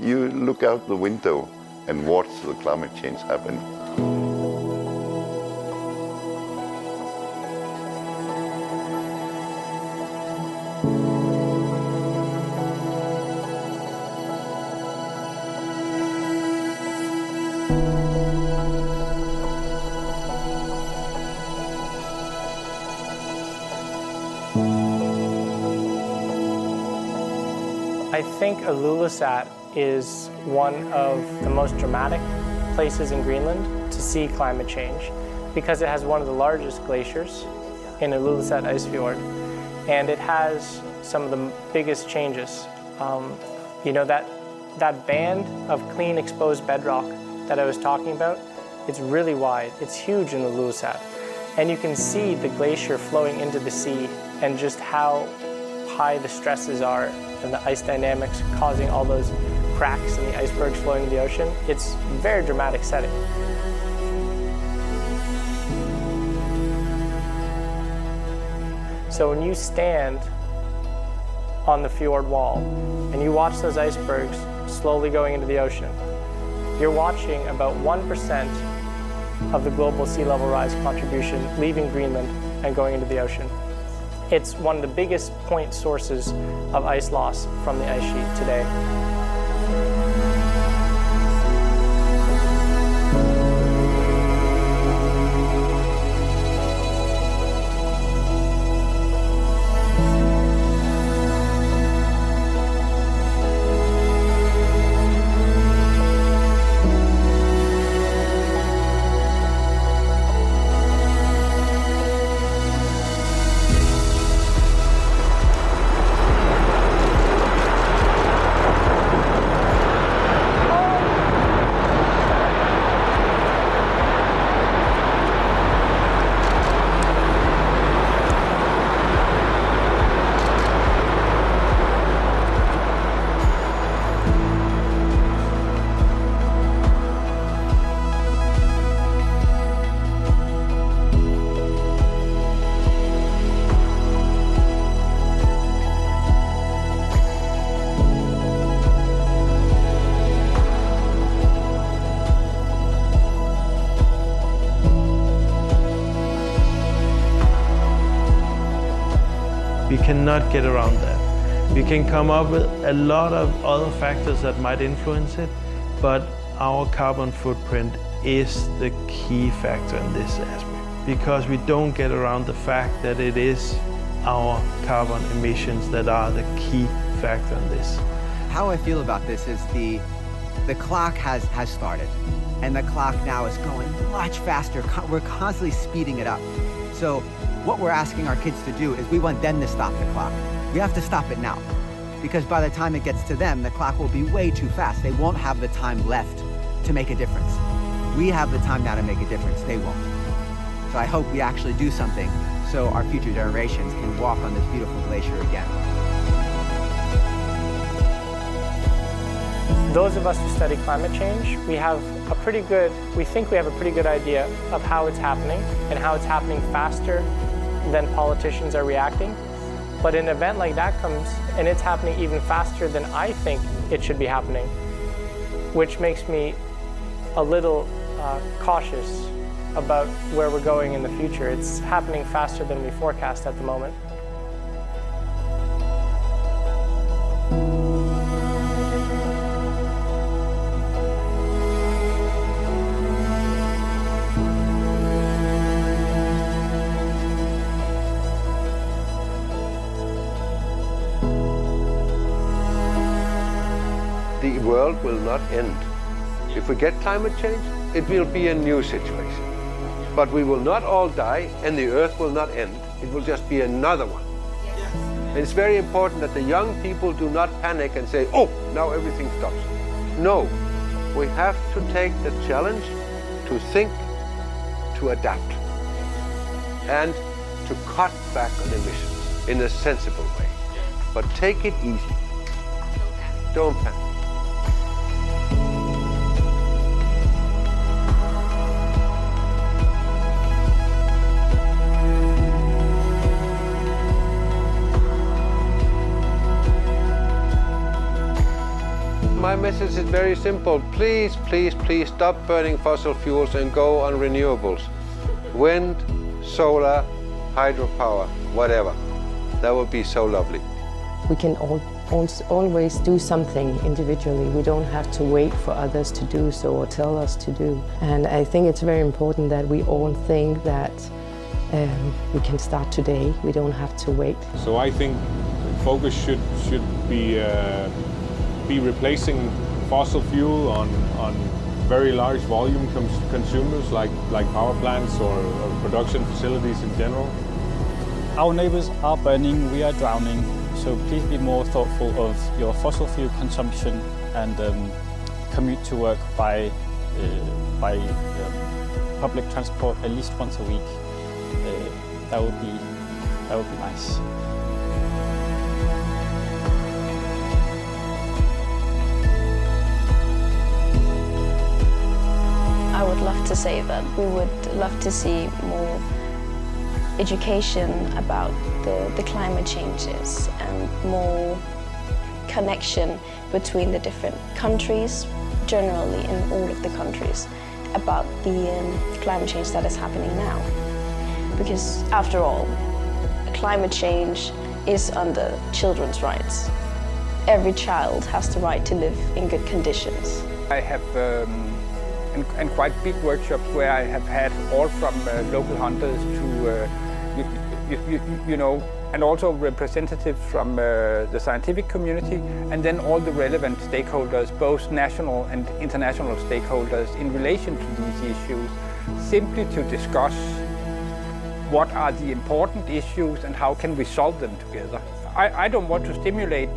You look out the window and watch the climate change happen. I think Ilulissat is one of the most dramatic places in Greenland to see climate change because it has one of the largest glaciers in Ilulissat Ice Fjord, and it has some of the biggest changes. That band of clean exposed bedrock that I was talking about, it's really wide, it's huge in Ilulissat, and you can see the glacier flowing into the sea and just how high the stresses are and the ice dynamics causing all those cracks in the icebergs flowing into the ocean. It's a very dramatic setting. So when you stand on the fjord wall and you watch those icebergs slowly going into the ocean, you're watching about 1% of the global sea level rise contribution leaving Greenland and going into the ocean. It's one of the biggest point sources of ice loss from the ice sheet today. We cannot get around that. We can come up with a lot of other factors that might influence it, but our carbon footprint is the key factor in this aspect, because we don't get around the fact that it is our carbon emissions that are the key factor in this. How I feel about this is the clock has started, and the clock now is going much faster. We're constantly speeding it up. So what we're asking our kids to do is we want them to stop the clock. We have to stop it now, because by the time it gets to them, the clock will be way too fast. They won't have the time left to make a difference. We have the time now to make a difference, they won't. So I hope we actually do something so our future generations can walk on this beautiful glacier again. Those of us who study climate change, we think we have a pretty good idea of how it's happening and how it's happening faster than politicians are reacting. But an event like that comes and it's happening even faster than I think it should be happening, which makes me a little cautious about where we're going in the future. It's happening faster than we forecast at the moment. The world will not end. If we get climate change, it will be a new situation. But we will not all die, and the earth will not end. It will just be another one. And it's very important that the young people do not panic and say, oh, now everything stops. No, we have to take the challenge to think, to adapt, and to cut back on emissions in a sensible way. But take it easy. Don't panic. my message is very simple. Please, please, please stop burning fossil fuels and go on renewables. Wind, solar, hydropower, whatever. That would be so lovely. We can always do something individually. We don't have to wait for others to do so or tell us to do. And I think it's very important that we all think that we can start today. We don't have to wait. So I think focus should be replacing fossil fuel on very large volume consumers like power plants or production facilities in general. Our neighbors are burning, we are drowning, so please be more thoughtful of your fossil fuel consumption and commute to work by public transport at least once a week. That would be nice. I would love to say that we would love to see more education about the climate changes and more connection between the different countries, generally in all of the countries, about the climate change that is happening now. Because after all, climate change is under children's rights. Every child has the right to live in good conditions. I have and quite big workshops where I have had all from local hunters to you know, and also representatives from the scientific community, and then all the relevant stakeholders, both national and international stakeholders, in relation to these issues, simply to discuss what are the important issues and how can we solve them together. I don't want to stimulate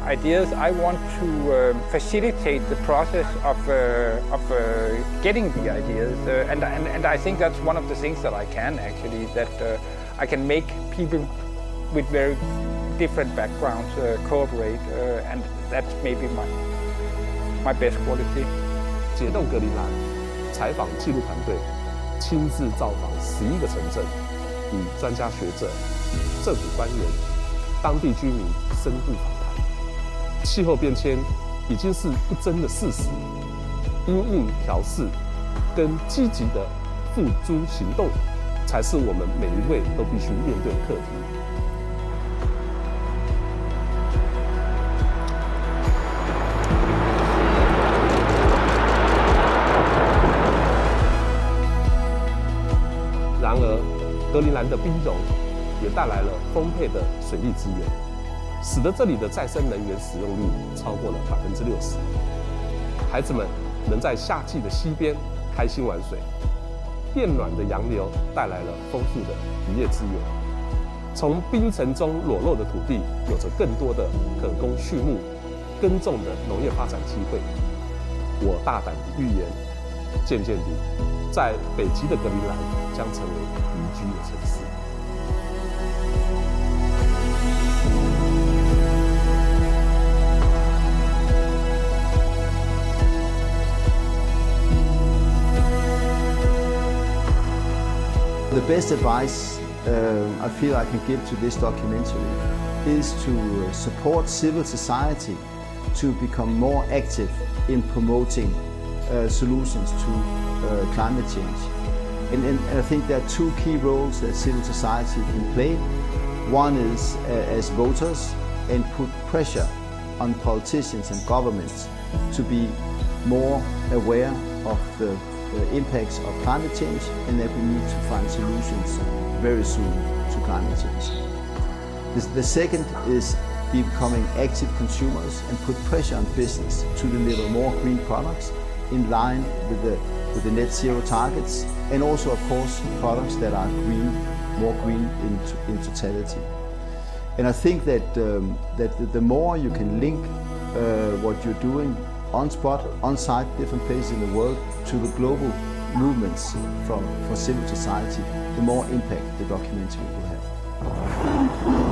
ideas. I want to facilitate the process of getting the ideas, and I think that's one of the things that I can actually, that I can make people with very different backgrounds cooperate, and that's maybe my best quality. 解冻格陵兰采访记录团队亲自造访11个城镇，与专家学者、政府官员、当地居民深度访谈。气候变迁已经是不争的事实，因应调适跟积极的付诸行动，才是我们每一位都必须面对的课题。然而，格陵兰的冰融也带来了丰沛的水利资源，使得这里的再生能源使用率超过了60%。孩子们能在夏季的溪边开心玩水，变暖的洋流带来了丰富的渔业资源。从冰层中裸露的土地，有着更多的可供畜牧、耕种的农业发展机会。我大胆地预言，渐渐地，在北极的格陵兰将成为宜居的城市。The best advice I feel I can give to this documentary is to support civil society to become more active in promoting solutions to climate change. And I think there are two key roles that civil society can play. One is as voters, and put pressure on politicians and governments to be more aware of the impacts of climate change, and that we need to find solutions very soon to climate change. The second is becoming active consumers and put pressure on business to deliver more green products in line with the net zero targets, and also of course products that are green, more green in totality. And I think that the more you can link what you're doing on spot, on site, different places in the world, to the global movements for civil society, the more impact the documentary will have.